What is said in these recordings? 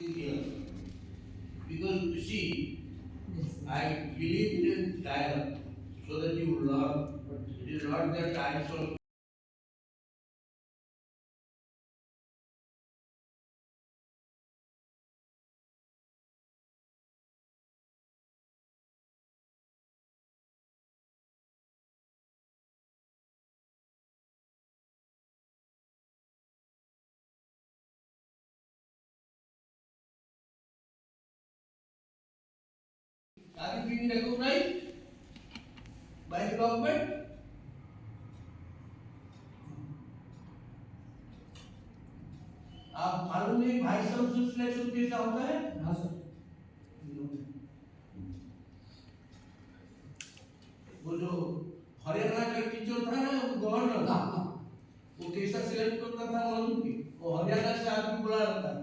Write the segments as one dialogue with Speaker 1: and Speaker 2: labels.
Speaker 1: here. Because you see, I believe in dialogue so that you learn. It is not the times of are you being recognized by the government? आप मालूम है भाई साहब से selection कैसा होता है? हाँ सर। वो जो हरियाणा का टीचर था ना गवर्नर, वो कैसा सिलेक्ट करता था मालूम है? वो हरियाणा से आदमी बुला रखता था।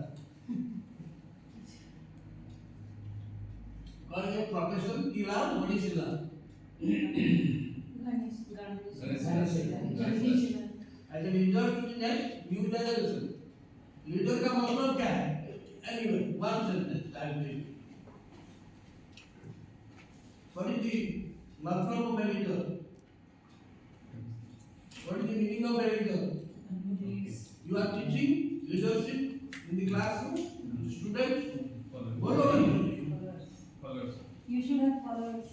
Speaker 1: और ये प्रोफेसर किला मनीषिला। As a leader to the next new generation. Leader का मतलब क्या है? Anyway, one sentence I will read. What is the मतलब of a leader? What is the meaning of a leader? You are teaching leadership in the classroom. Students, follow.
Speaker 2: You should have followers.